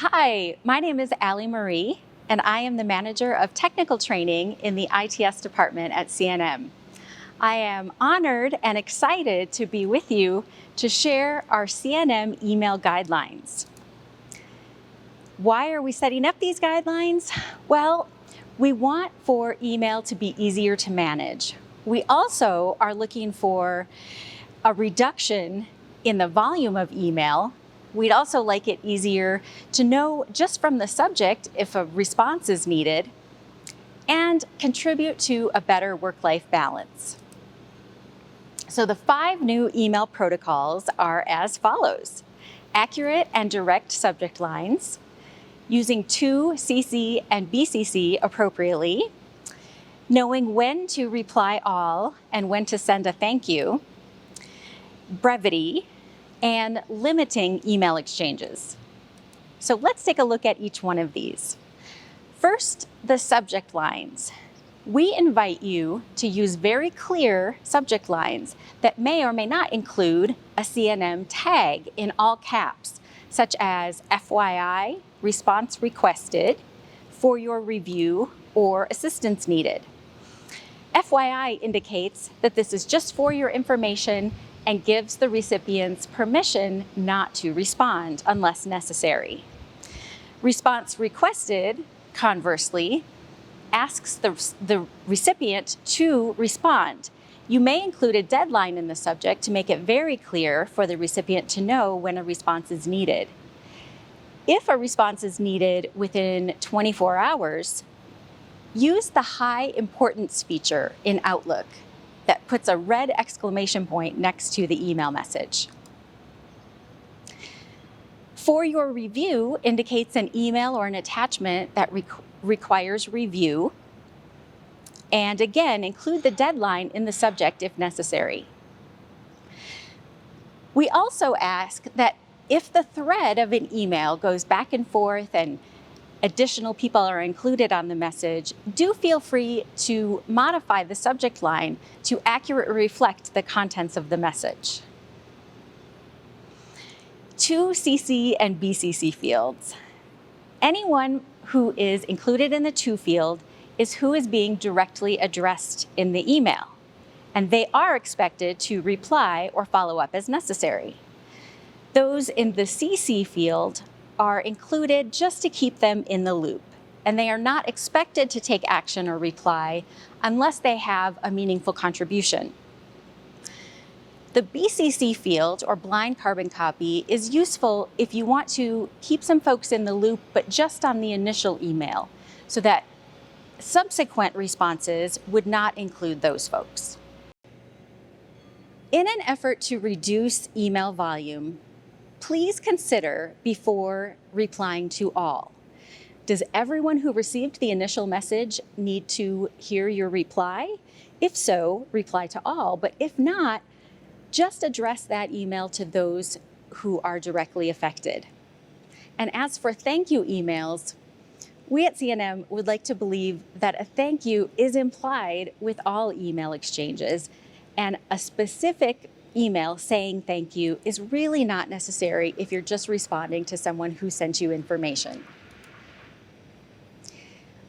Hi, my name is Allie Marie, and I am the Manager of Technical Training in the ITS department at CNM. I am honored and excited to be with you to share our CNM email guidelines. Why are we setting up these guidelines? Well, we want for email to be easier to manage. We also are looking for a reduction in the volume of email. We'd also like it easier to know just from the subject if a response is needed and contribute to a better work-life balance. So the 5 new email protocols are as follows: accurate and direct subject lines, using to CC and BCC appropriately, knowing when to reply all and when to send a thank you, brevity, and limiting email exchanges. So let's take a look at each one of these. First, the subject lines. We invite you to use very clear subject lines that may or may not include a CNM tag in all caps, such as FYI, response requested, for your review, or assistance needed. FYI indicates that this is just for your information and gives the recipients permission not to respond unless necessary. Response requested, conversely, asks the recipient to respond. You may include a deadline in the subject to make it very clear for the recipient to know when a response is needed. If a response is needed within 24 hours, use the high importance feature in Outlook that puts a red exclamation point next to the email message. For your review indicates an email or an attachment that requires review. And again, include the deadline in the subject if necessary. We also ask that if the thread of an email goes back and forth and additional people are included on the message, do feel free to modify the subject line to accurately reflect the contents of the message. 2 CC and BCC fields. Anyone who is included in the to field is who is being directly addressed in the email, and they are expected to reply or follow up as necessary. Those in the CC field are included just to keep them in the loop, and they are not expected to take action or reply unless they have a meaningful contribution. The BCC field, or blind carbon copy, is useful if you want to keep some folks in the loop, but just on the initial email, so that subsequent responses would not include those folks. In an effort to reduce email volume, please consider before replying to all. Does everyone who received the initial message need to hear your reply? If so, reply to all, but if not, just address that email to those who are directly affected. And as for thank you emails, we at CNM would like to believe that a thank you is implied with all email exchanges, and a specific email saying thank you is really not necessary if you're just responding to someone who sent you information.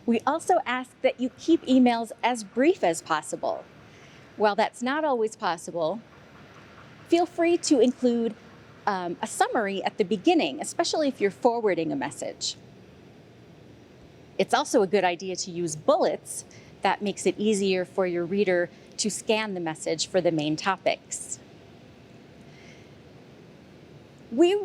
We also ask that you keep emails as brief as possible. While that's not always possible, feel free to include a summary at the beginning, especially if you're forwarding a message. It's also a good idea to use bullets. That makes it easier for your reader to scan the message for the main topics. We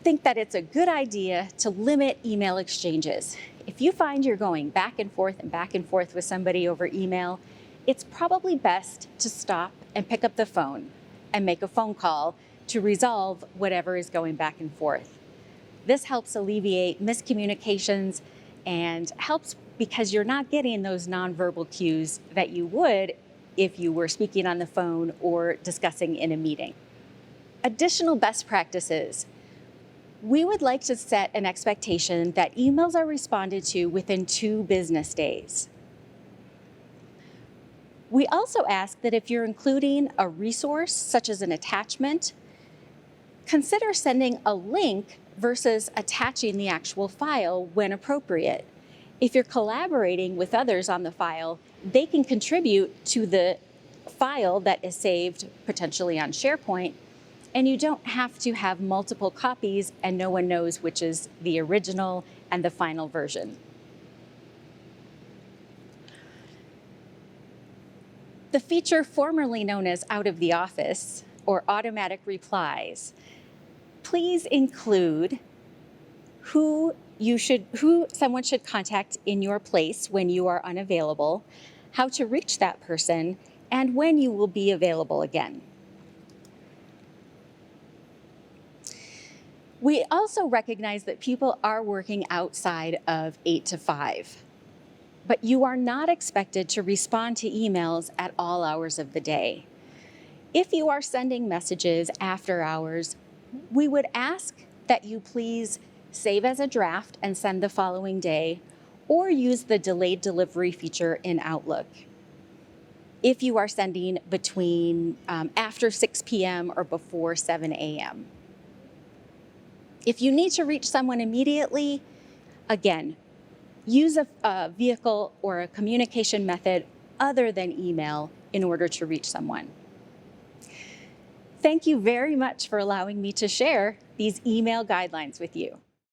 think that it's a good idea to limit email exchanges. If you find you're going back and forth with somebody over email, it's probably best to stop and pick up the phone and make a phone call to resolve whatever is going back and forth. This helps alleviate miscommunications and helps because you're not getting those nonverbal cues that you would if you were speaking on the phone or discussing in a meeting. Additional best practices. We would like to set an expectation that emails are responded to within 2 business days. We also ask that if you're including a resource, such as an attachment, consider sending a link versus attaching the actual file when appropriate. If you're collaborating with others on the file, they can contribute to the file that is saved potentially on SharePoint, and you don't have to have multiple copies and no one knows which is the original and the final version. The feature formerly known as out of the office or automatic replies, please include who someone should contact in your place when you are unavailable, how to reach that person, and when you will be available again. We also recognize that people are working outside of 8 to 5, but you are not expected to respond to emails at all hours of the day. If you are sending messages after hours, we would ask that you please save as a draft and send the following day, or use the delayed delivery feature in Outlook. If you are sending between after 6 p.m. or before 7 a.m. If you need to reach someone immediately, again, use a vehicle or a communication method other than email in order to reach someone. Thank you very much for allowing me to share these email guidelines with you.